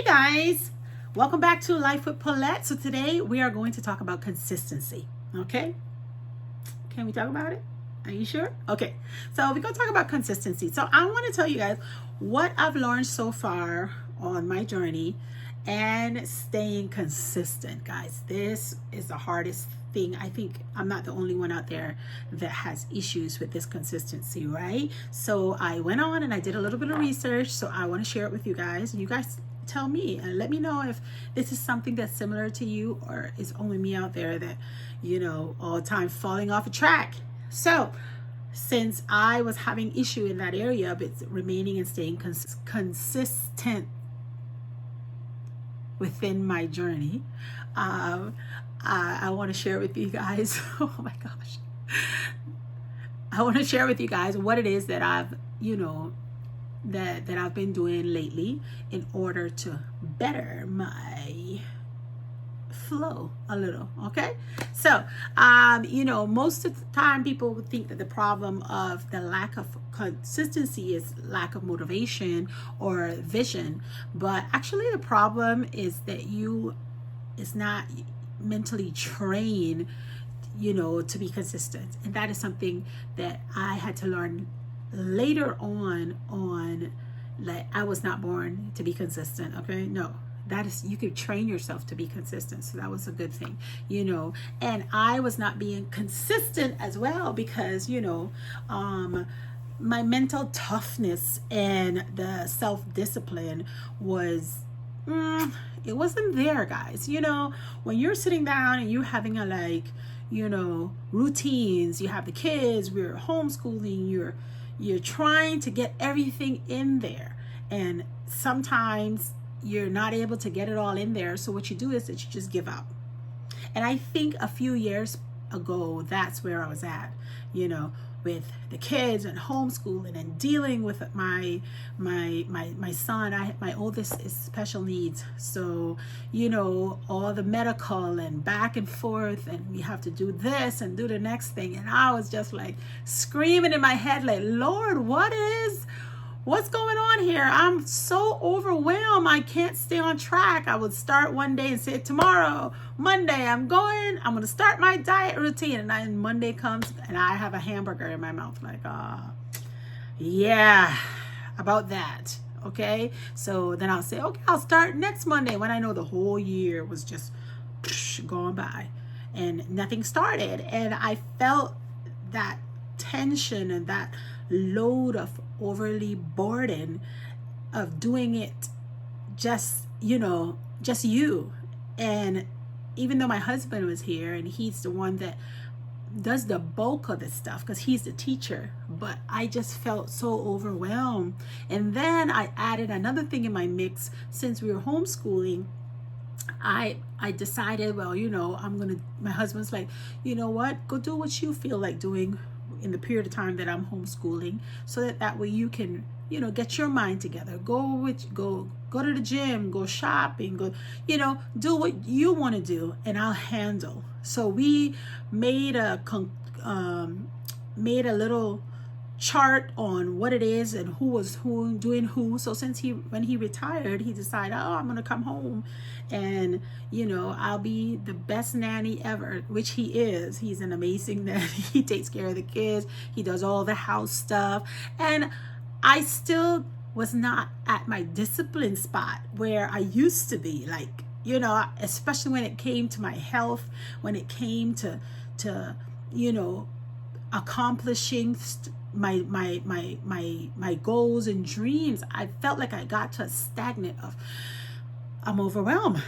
Hey guys, welcome back to Life with Paulette. So today we are going to talk about consistency. Okay, can we talk about it? Are you sure? Okay, so we're going to talk about consistency. So I want to tell you guys what I've learned so far on my journey and staying consistent, guys. This is the hardest thing. I think I'm not the only one out there that has issues with this consistency, right? So I went on and I did a little bit of research. So I want to share it with you guys, and you guys tell me and let me know if this is something that's similar to you, or is only me out there that, all the time falling off a track. So since I was having issue in that area, but remaining and staying consistent within my journey, I want to share with you guys, oh my gosh, I want to share with you guys what it is that I've, that I've been doing lately in order to better my flow a little. Okay, so most of the time people would think that the problem of the lack of consistency is lack of motivation or vision, but actually the problem is that you is not mentally trained to be consistent. And that is something that I had to learn later on like I was not born to be consistent. Okay, no, that is, you could train yourself to be consistent, so that was a good thing. And I was not being consistent as well because my mental toughness and the self-discipline was it wasn't there, guys. When you're sitting down and you're having a routines, you have the kids, we're homeschooling, you're trying to get everything in there, and sometimes you're not able to get it all in there. So what you do is that you just give up. And I think a few years ago, that's where I was at, with the kids and homeschooling and dealing with my son. My oldest is special needs, so all the medical and back and forth, and we have to do this and do the next thing, and I was just like screaming in my head like, Lord, what's going on here? I'm so overwhelmed. I can't stay on track. I would start one day and say, tomorrow, Monday, I'm going to start my diet routine. And then Monday comes and I have a hamburger in my mouth. Like, yeah, about that. Okay. So then I'll say, okay, I'll start next Monday, when I know the whole year was just gone by and nothing started. And I felt that tension and that load of overly burden of doing it just you. And even though my husband was here and he's the one that does the bulk of this stuff because he's the teacher, but I just felt so overwhelmed. And then I added another thing in my mix. Since we were homeschooling, I decided, well, my husband's like, you know what, go do what you feel like doing in the period of time that I'm homeschooling, so that way you can get your mind together, go to the gym, go shopping, go do what you want to do, and I'll handle. So we made a little chart on what it is and who was doing who. So since when he retired, he decided, I'm gonna come home and I'll be the best nanny ever, which he is. He's an amazing nanny. He takes care of the kids, he does all the house stuff, and I still was not at my discipline spot where I used to be, like especially when it came to my health, when it came to accomplishing my goals and dreams. I felt like I got to a stagnant of, I'm overwhelmed.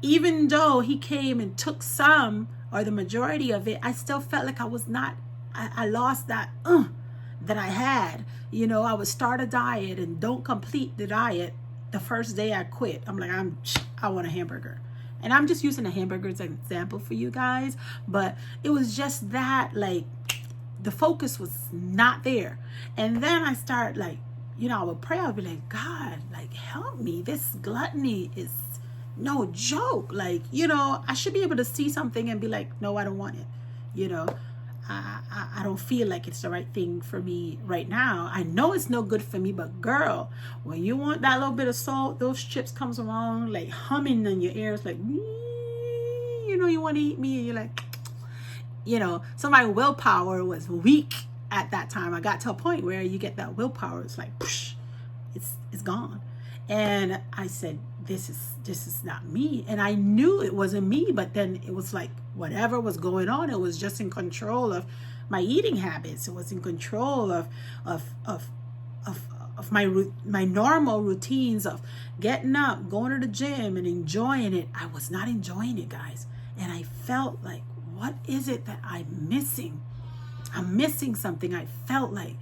Even though he came and took some or the majority of it, I still felt like I was not, I lost that that I had. I would start a diet and don't complete the diet. The first day I quit, I'm like, I want a hamburger. And I'm just using a hamburger as an example for you guys, but it was just that, like, the focus was not there. And then I start like, I would pray. I'd be like, God, like, help me. This gluttony is no joke. Like, I should be able to see something and be like, no, I don't want it. I don't feel like it's the right thing for me right now. I know it's no good for me, but girl, when you want that little bit of salt, those chips comes around like humming in your ears, like, you know, you want to eat me, and you're like, you know. So my willpower was weak at that time. I got to a point where you get that willpower, it's like, poosh, it's gone. And I said, this is not me. And I knew it wasn't me, but then it was like whatever was going on, it was just in control of my eating habits. It was in control of my normal routines of getting up, going to the gym and enjoying it. I was not enjoying it, guys. And I felt like, what is it that I'm missing? I'm missing something. I felt like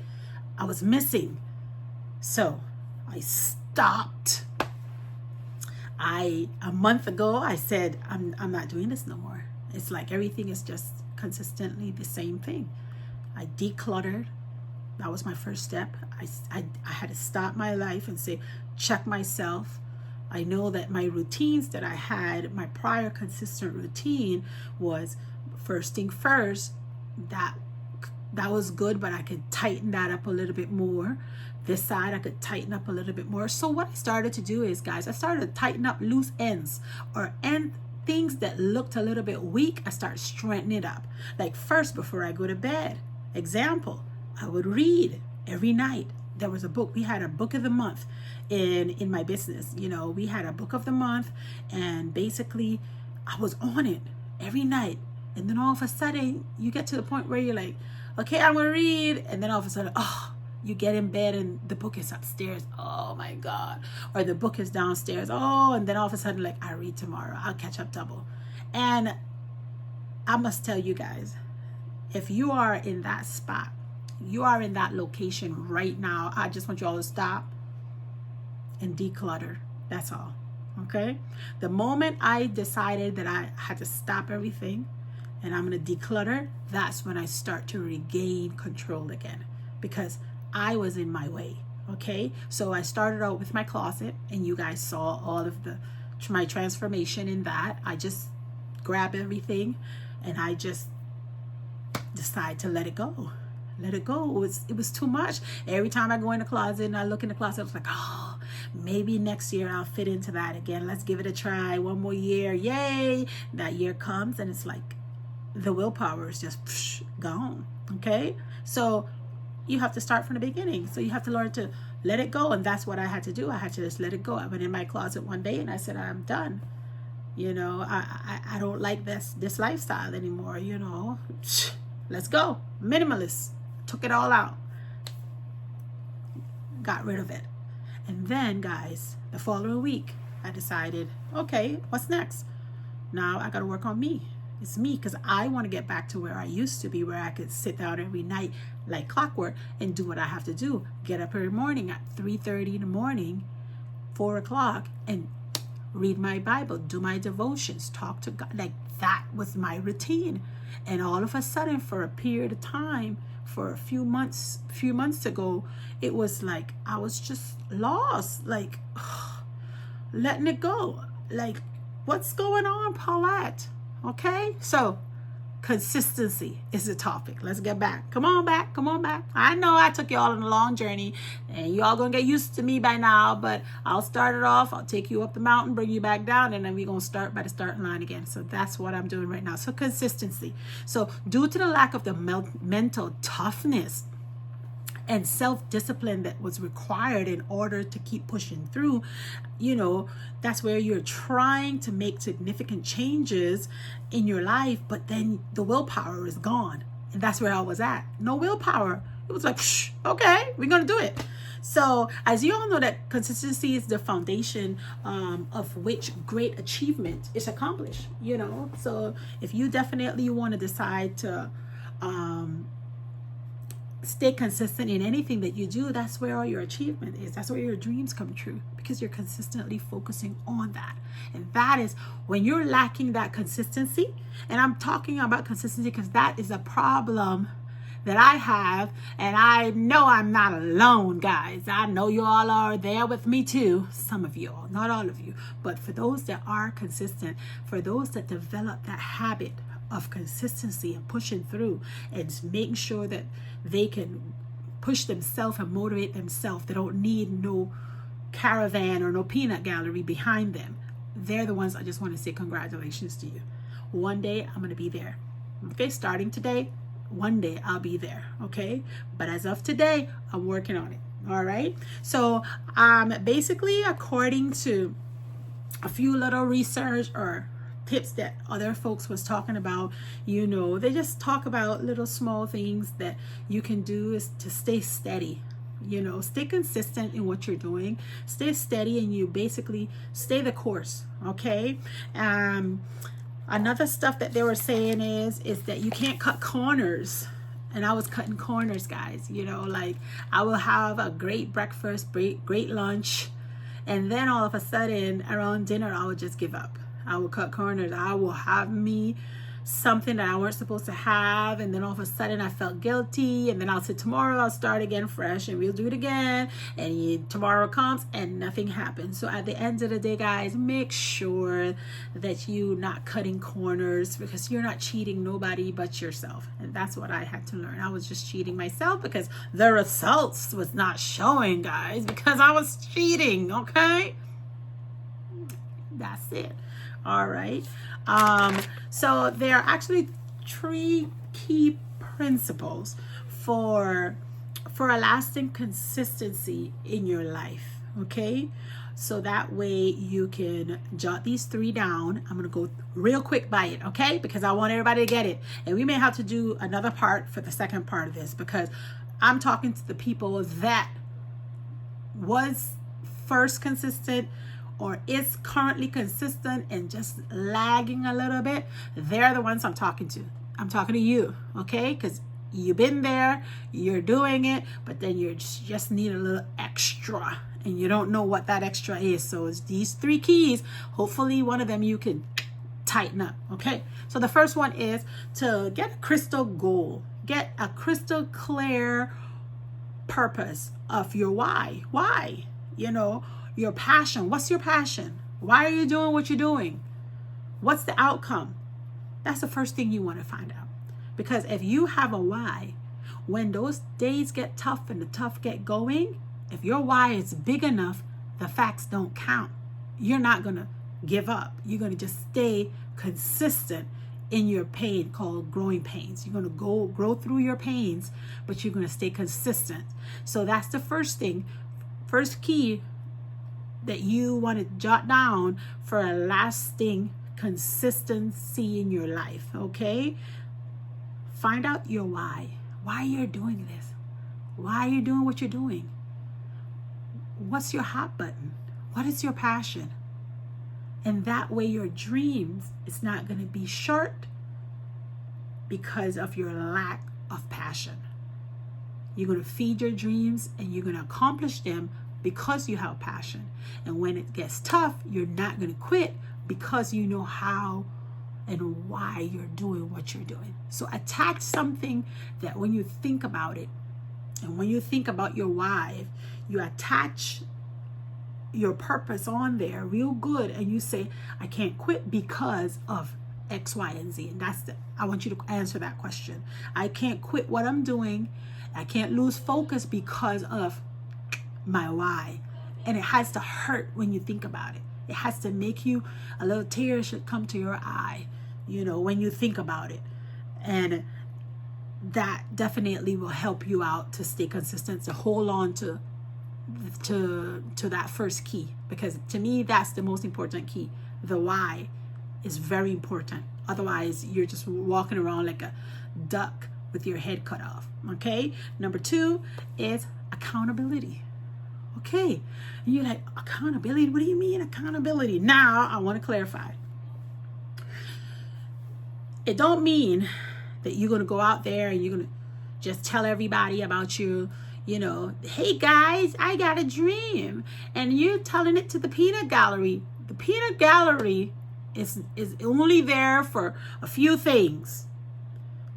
I was missing. So I stopped. A month ago, I said, I'm not doing this no more. It's like everything is just consistently the same thing. I decluttered. That was my first step. I had to stop my life and say, check myself. I know that my routines that I had, my prior consistent routine was first thing first. That was good, but I could tighten that up a little bit more. This side I could tighten up a little bit more. So what I started to do is, guys, I started to tighten up loose ends or things that looked a little bit weak. I started straightening it up. Like first, before I go to bed, example, I would read every night. There was a book. We had a book of the month in my business. You know, we had a book of the month, and basically I was on it every night. And then all of a sudden you get to the point where you're like, okay, I'm gonna read, and then all of a sudden, you get in bed and the book is upstairs. Oh my God. Or the book is downstairs. Oh, and then all of a sudden, like, I read tomorrow. I'll catch up double. And I must tell you guys, if you are in that spot, you are in that location right now, I just want you all to stop and declutter. That's all. Okay? The moment I decided that I had to stop everything and I'm going to declutter, that's when I start to regain control again, because I was in my way. Okay, so I started out with my closet, and you guys saw all of my transformation in that. I just grabbed everything and I just decided to let it go. It was too much. Every time I go in the closet and I look in the closet, I was like, oh, maybe next year I'll fit into that again. Let's give it a try. One more year. Yay. That year comes and it's like the willpower is just gone. Okay, so you have to start from the beginning. So you have to learn to let it go. And that's what I had to do. I had to just let it go. I went in my closet one day and I said, I'm done. You know, I don't like this lifestyle anymore. You know, let's go. Minimalist. Took it all out. Got rid of it. And then, guys, the following week, I decided, okay, what's next? Now I got to work on me. It's me, because I want to get back to where I used to be, where I could sit down every night like clockwork and do what I have to do. Get up every morning at 3:30 in the morning, 4 o'clock, and read my Bible, do my devotions, talk to God. Like, that was my routine. And all of a sudden, for a period of time, for a few months ago, it was like I was just lost, like letting it go. Like, what's going on, Paulette? Okay, so consistency is the topic. Let's get back. Come on back. I know I took y'all on a long journey, and y'all gonna get used to me by now, but I'll start it off. I'll take you up the mountain, bring you back down, and then we're gonna start by the starting line again. So that's what I'm doing right now. So consistency. So due to the lack of the mental toughness and self-discipline that was required in order to keep pushing through, you know, that's where you're trying to make significant changes in your life, but then the willpower is gone. And that's where I was at. No willpower. It was like, okay, we're going to do it. So as you all know, that consistency is the foundation of which great achievement is accomplished, you know. So if you definitely want to decide to stay consistent in anything that you do, that's where all your achievement is. That's where your dreams come true, because you're consistently focusing on that. And that is when you're lacking that consistency. And I'm talking about consistency because that is a problem that I have, and I know I'm not alone, guys. I know you all are there with me too. Some of you all, not all of you, but for those that are consistent, for those that develop that habit of consistency and pushing through and making sure that they can push themselves and motivate themselves. They don't need no caravan or no peanut gallery behind them. They're the ones I just want to say congratulations to you. One day I'm going to be there. Okay, starting today, one day I'll be there. Okay, but as of today, I'm working on it. All right. So basically, according to a few little research or tips that other folks was talking about, they just talk about little small things that you can do is to stay steady. Stay consistent in what you're doing, stay steady, and you basically stay the course. Okay. Another stuff that they were saying is that you can't cut corners. And I was cutting corners, guys. Like I will have a great breakfast, great lunch, and then all of a sudden around dinner I would just give up. I will cut corners. I will have me something that I weren't supposed to have, and then all of a sudden I felt guilty, and then I'll say tomorrow I'll start again fresh and we'll do it again, and tomorrow comes and nothing happens. So at the end of the day, guys, make sure that you're not cutting corners, because you're not cheating nobody but yourself. And that's what I had to learn. I was just cheating myself because the results was not showing, guys, because I was cheating. Okay, that's it. All right. So there are actually 3 key principles for a lasting consistency in your life. Okay. So that way you can jot these 3 down. I'm going to go real quick by it. Okay. Because I want everybody to get it. And we may have to do another part for the second part of this, because I'm talking to the people that was first consistent or is currently consistent and just lagging a little bit. They're the ones I'm talking to. I'm talking to you, okay? Because you've been there, you're doing it, but then you just need a little extra, and you don't know what that extra is. So it's these 3 keys. Hopefully one of them you can tighten up, okay? So the first one is to get a crystal goal. Get a crystal clear purpose of your why. Why? Your passion. What's your passion? Why are you doing what you're doing? What's the outcome? That's the first thing you want to find out. Because if you have a why, when those days get tough and the tough get going, if your why is big enough, the facts don't count. You're not going to give up. You're going to just stay consistent in your pain, called growing pains. You're going to grow through your pains, but you're going to stay consistent. So that's the first thing. First key that you want to jot down for a lasting consistency in your life. Okay, find out your why you're doing this, why you're doing what you're doing. What's your hot button? What is your passion? And that way your dreams is not going to be short because of your lack of passion. You're going to feed your dreams and you're going to accomplish them because you have passion. And when it gets tough, you're not going to quit because you know how and why you're doing what you're doing. So attach something that when you think about it, and when you think about your why, you attach your purpose on there real good, and you say, I can't quit because of X, Y, and Z. And I want you to answer that question. I can't quit what I'm doing. I can't lose focus because of my why. And it has to hurt when you think about it. It has to make you, a little tear should come to your eye, when you think about it. And that definitely will help you out to stay consistent, to hold on to that first key, because to me that's the most important key. The why is very important. Otherwise you're just walking around like a duck with your head cut off. Okay, number 2 is accountability. Okay, and you're like, accountability? What do you mean accountability? Now I want to clarify. It don't mean that you're going to go out there and you're going to just tell everybody about you, hey guys, I got a dream, and you're telling it to the peanut gallery. The peanut gallery is only there for a few things: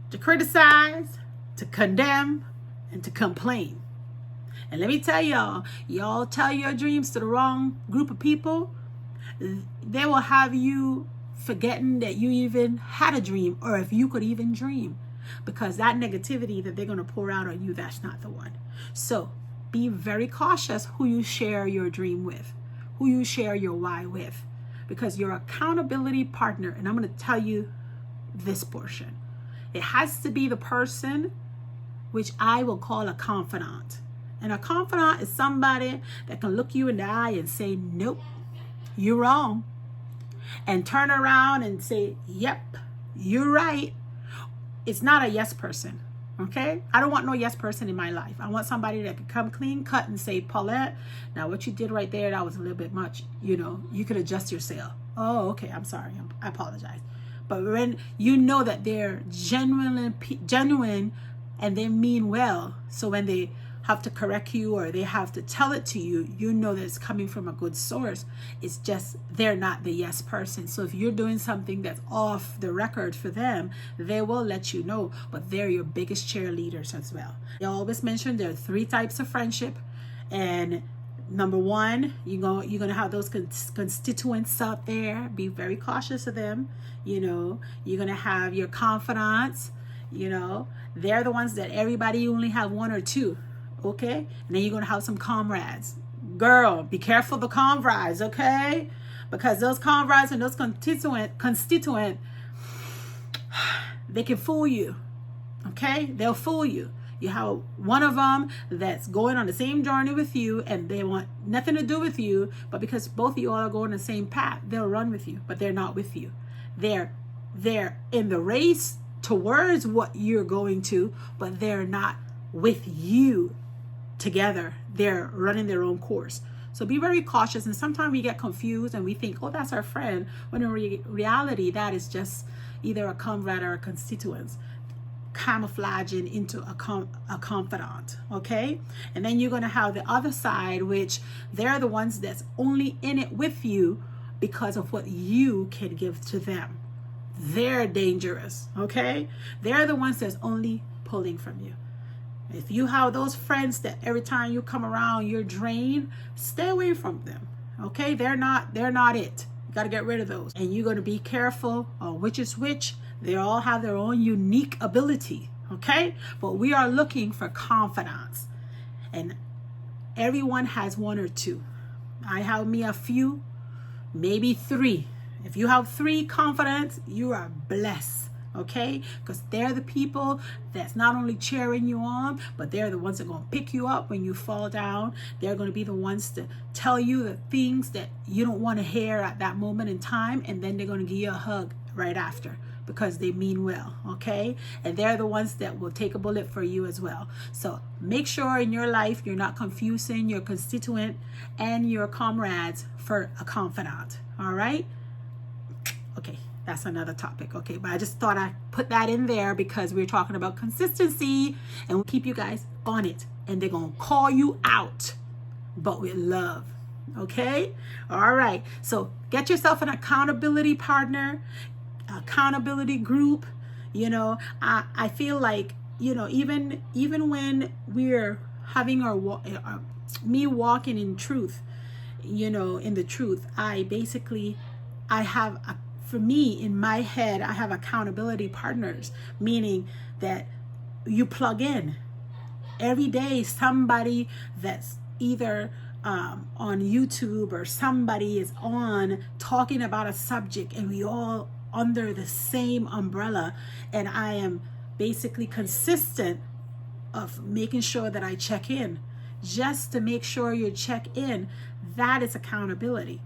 to criticize, to condemn, and to complain. And let me tell y'all tell your dreams to the wrong group of people, they will have you forgetting that you even had a dream, or if you could even dream, because that negativity that they're going to pour out on you, that's not the one. So be very cautious who you share your dream with, who you share your why with, because your accountability partner, and I'm going to tell you this portion, it has to be the person which I will call a confidant. And a confidant is somebody that can look you in the eye and say, nope, you're wrong. And turn around and say, yep, you're right. It's not a yes person, okay? I don't want no yes person in my life. I want somebody that can come clean cut and say, Paulette, now what you did right there, that was a little bit much. You know, you could adjust yourself. Oh, okay, I'm sorry. I apologize. But when you know that they're genuine and they mean well, so when they have to correct you or they have to tell it to you, you know that it's coming from a good source. It's just they're not the yes person. So if you're doing something that's off the record for them, they will let you know, but they're your biggest cheerleaders as well. They always mention there are 3 types of friendship, and number 1, you're gonna have those constituents out there. Be very cautious of them. You know, you're gonna have your confidants. You know, they're the ones that everybody only have 1 or 2. Okay, and then you're gonna have some comrades. Girl, be careful the comrades, okay? Because those comrades and those constituent, they can fool you. Okay, they'll fool you. You have one of them that's going on the same journey with you, and they want nothing to do with you, but because both of you all are going the same path, they'll run with you, but they're not with you. They're in the race towards what you're going to, but they're not with you together. They're running their own course. So be very cautious, and sometimes we get confused and we think, oh, that's our friend, when in reality that is just either a comrade or a constituent camouflaging into a confidant. Okay, and then you're going to have the other side, which they're the ones that's only in it with you because of what you can give to them. They're dangerous. Okay, they're the ones that's only pulling from you. If you have those friends that every time you come around you're drained, stay away from them. Okay, they're not it. You got to get rid of those, and you're going to be careful on which is which. They all have their own unique ability. Okay, but we are looking for confidants, and everyone has 1 or 2. I have me a few, maybe 3. If you have 3 confidants, you are blessed. Okay, because they're the people that's not only cheering you on, but they're the ones that are going to pick you up when you fall down. They're going to be the ones to tell you the things that you don't want to hear at that moment in time, and then they're going to give you a hug right after because they mean well. Okay, and they're the ones that will take a bullet for you as well. So make sure in your life you're not confusing your constituent and your comrades for a confidant. All right, okay, that's another topic. Okay, but I just thought I'd put that in there because we're talking about consistency, and we'll keep you guys on it, and they're gonna call you out, but with love. Okay, all right, so get yourself an accountability partner, accountability group. You know, I feel like, you know, even when we're having me walking in truth, you know, in the truth, I have for me, in my head, I have accountability partners, meaning that you plug in every day. Somebody that's either on YouTube or somebody is on talking about a subject, and we all under the same umbrella, and I am basically consistent of making sure that I check in. Just to make sure you check in, that is accountability.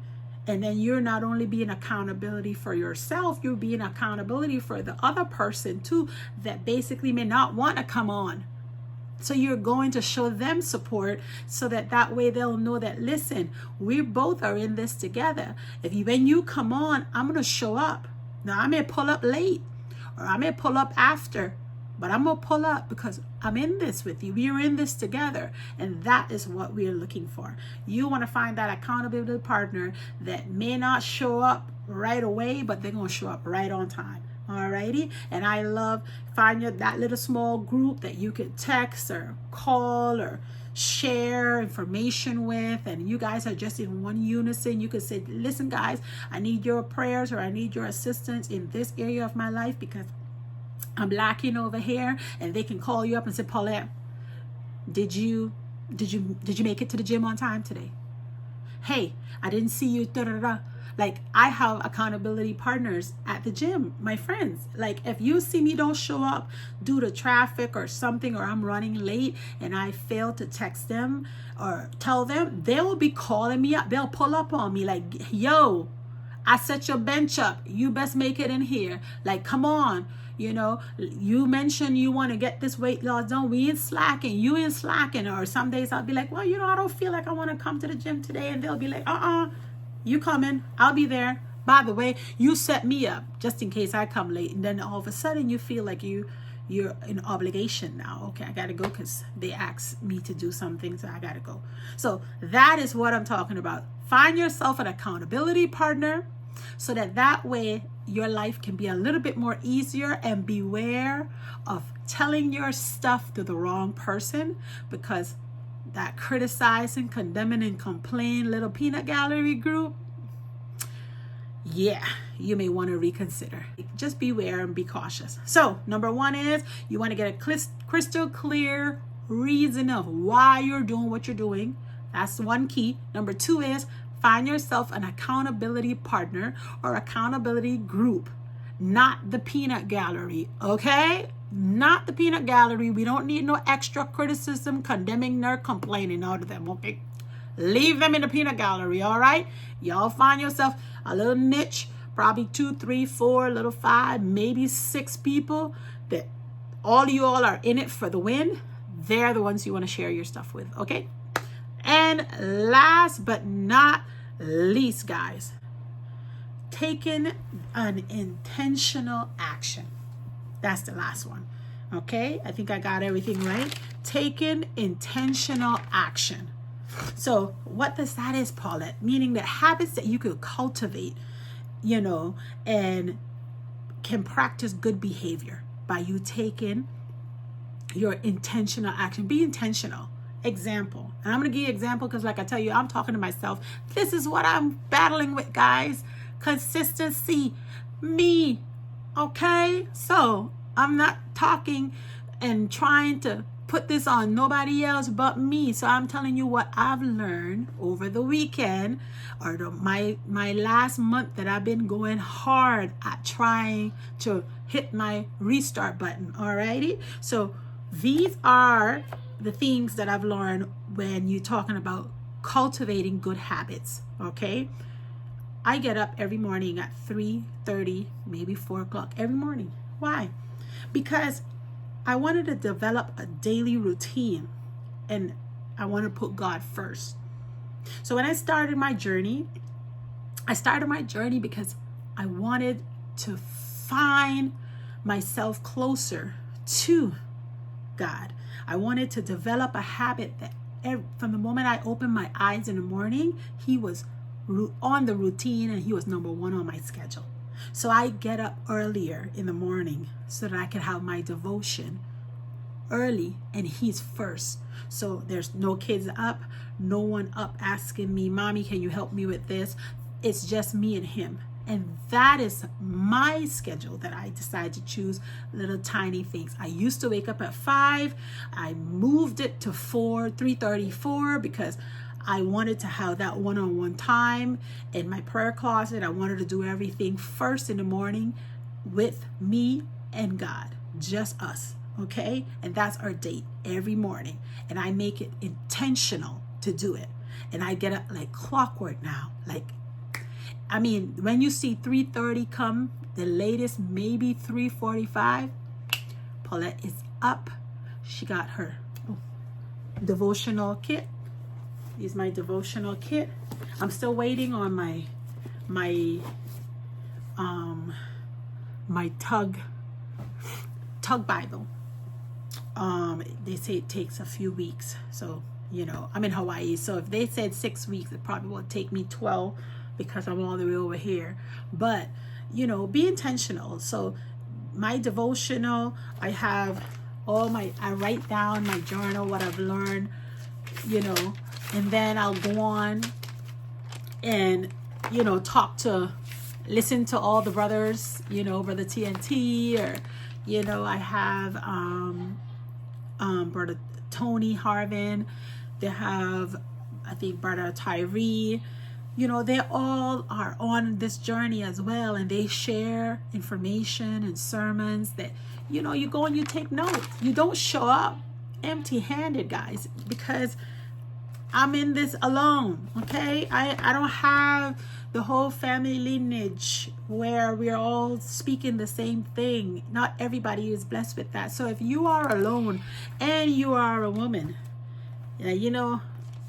And then you're not only being accountability for yourself, you're being accountability for the other person too, that basically may not want to come on. So you're going to show them support, so that way they'll know that, listen, we both are in this together. When you come on, I'm going to show up. Now, I may pull up late, or I may pull up after, but I'm going to pull up because I'm in this with you. We're in this together. And that is what we're looking for. You want to find that accountability partner that may not show up right away, but they're going to show up right on time. Alrighty. And I love finding that little small group that you could text or call or share information with, and you guys are just in one unison. You could say, listen guys, I need your prayers, or I need your assistance in this area of my life because I'm lacking over here. And they can call you up and say, Paulette, did you make it to the gym on time today? Hey, I didn't see you. Like, I have accountability partners at the gym, my friends. Like, if you see me don't show up due to traffic or something, or I'm running late and I fail to text them or tell them, they will be calling me up. They'll pull up on me like, yo, I set your bench up. You best make it in here. Like, come on. You know, you mentioned you want to get this weight loss done. We ain't slacking. You ain't slacking. Or some days I'll be like, well, you know, I don't feel like I want to come to the gym today. And they'll be like, you coming? I'll be there. By the way, you set me up just in case I come late. And then all of a sudden you feel like you're in obligation now. Okay, I got to go because they asked me to do something, so I got to go. So that is what I'm talking about. Find yourself an accountability partner so that way your life can be a little bit more easier, and beware of telling your stuff to the wrong person, because that criticizing, condemning, and complain little peanut gallery group, yeah, you may want to reconsider. Just beware and be cautious. So number one is you want to get a crystal clear reason of why you're doing what you're doing. That's one key. Number two is find yourself an accountability partner or accountability group, not the peanut gallery, okay? Not the peanut gallery. We don't need no extra criticism, condemning, nor complaining out of them, okay? Leave them in the peanut gallery, all right? Y'all find yourself a little niche, probably 2, 3, 4, little 5, maybe 6 people that all you all are in it for the win. They're the ones you want to share your stuff with, okay? And last but not least, guys, taking an intentional action. That's the last one. Okay, I think I got everything right. Taking intentional action. So what does that is, Paulette? Meaning that habits that you could cultivate, you know, and can practice good behavior by you taking your intentional action. Be intentional. Example. And I'm going to give you an example because, like I tell you, I'm talking to myself. This is what I'm battling with, guys. Consistency. Me. Okay? So I'm not talking and trying to put this on nobody else but me. So I'm telling you what I've learned over the weekend, or my last month that I've been going hard at trying to hit my restart button. Alrighty? So these are the things that I've learned when you're talking about cultivating good habits. Okay? I get up every morning at 3:30, maybe 4 o'clock every morning. Why? Because I wanted to develop a daily routine, and I want to put God first. So when I started my journey because I wanted to find myself closer to God. I wanted to develop a habit that from the moment I opened my eyes in the morning, He was on the routine, and He was number one on my schedule. So I get up earlier in the morning so that I can have my devotion early, and He's first. So there's no kids up, no one up asking me, Mommy, can you help me with this? It's just me and Him. And that is my schedule that I decided to choose, little tiny things. I used to wake up at 5. I moved it to 3:34 because I wanted to have that one-on-one time in my prayer closet. I wanted to do everything first in the morning with me and God, just us, okay? And that's our date every morning. And I make it intentional to do it. And I get up like clockwork now. I mean, when you see 3:30 come, the latest maybe 3:45, Paulette is up. She got her devotional kit. This is my devotional kit. I'm still waiting on my Tug Bible. They say it takes a few weeks. So, you know, I'm in Hawaii. So if they said 6 weeks, it probably will take me 12 because I'm all the way over here. But, you know, be intentional. So my devotional, I have I write down my journal, what I've learned you know, and then I'll go on and, you know, listen to all the brothers, you know, Brother TNT, or, you know, I have Brother Tony Harvin, they have, I think, Brother Tyree, you know, they all are on this journey as well, and they share information and sermons that, you know, you go and you take notes. You don't show up empty-handed, guys, because I'm in this alone, okay? I don't have the whole family lineage where we're all speaking the same thing. Not everybody is blessed with that. So if you are alone and you are a woman, you know,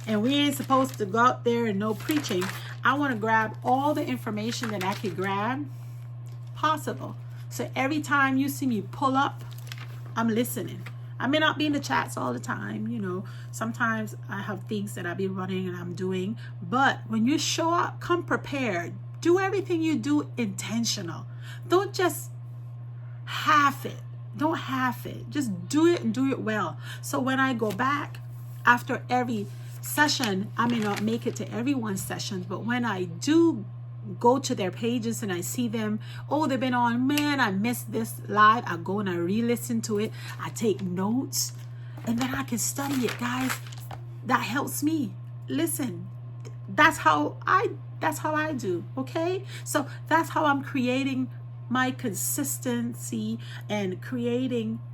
and we ain't supposed to go out there and no preaching, I want to grab all the information that I could grab possible. So every time you see me pull up, I'm listening. I may not be in the chats all the time, you know. Sometimes I have things that I be running and I'm doing. But when you show up, come prepared. Do everything you do intentional. Don't just half it. Don't half it. Just do it and do it well. So when I go back after every session, I may not make it to everyone's sessions, but when I do go to their pages and I see them, oh, they've been on, man, I missed this live, I go and I re-listen to it, I take notes, and then I can study it, guys. That helps me. Listen, that's how I do, okay? So that's how I'm creating my consistency and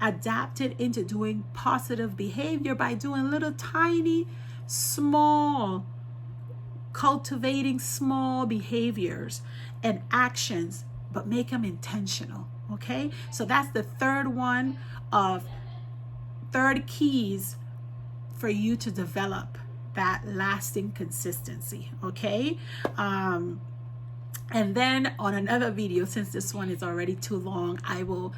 adapted into doing positive behavior by doing little tiny, small, cultivating small behaviors and actions, but make them intentional, okay? So that's the third one of 30 keys for you to develop that lasting consistency, okay? And then on another video, since this one is already too long, I will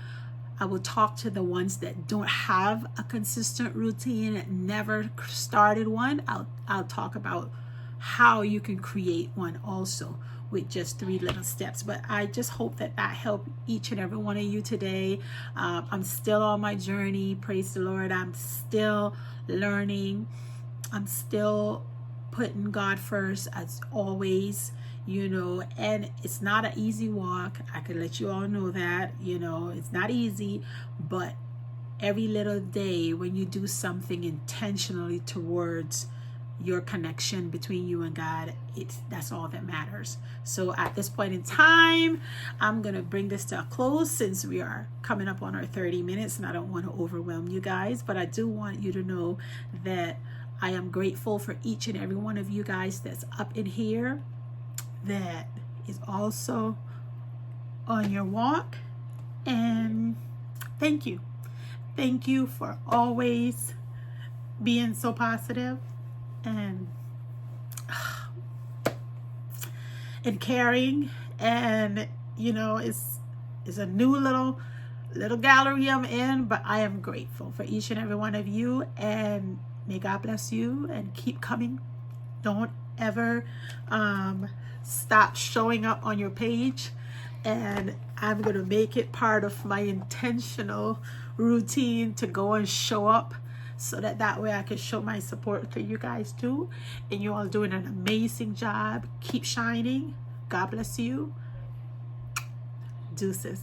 talk to the ones that don't have a consistent routine, never started one. I'll talk about how you can create one also with just 3 little steps. But I just hope that helped each and every one of you today. I'm still on my journey. Praise the Lord. I'm still learning. I'm still putting God first as always, you know, and it's not an easy walk. I can let you all know that, you know, it's not easy, but every little day when you do something intentionally towards your connection between you and God, that's all that matters. So at this point in time, I'm gonna bring this to a close since we are coming up on our 30 minutes and I don't want to overwhelm you guys, but I do want you to know that I am grateful for each and every one of you guys that's up in here, that is also on your walk. And thank you for always being so positive and caring. And you know, it's a new little gallery I'm in, but I am grateful for each and every one of you, and may God bless you and keep coming. Don't ever stop showing up on your page, and I'm going to make it part of my intentional routine to go and show up, so that way I can show my support to you guys too. And you all doing an amazing job. Keep shining. God bless you. Deuces.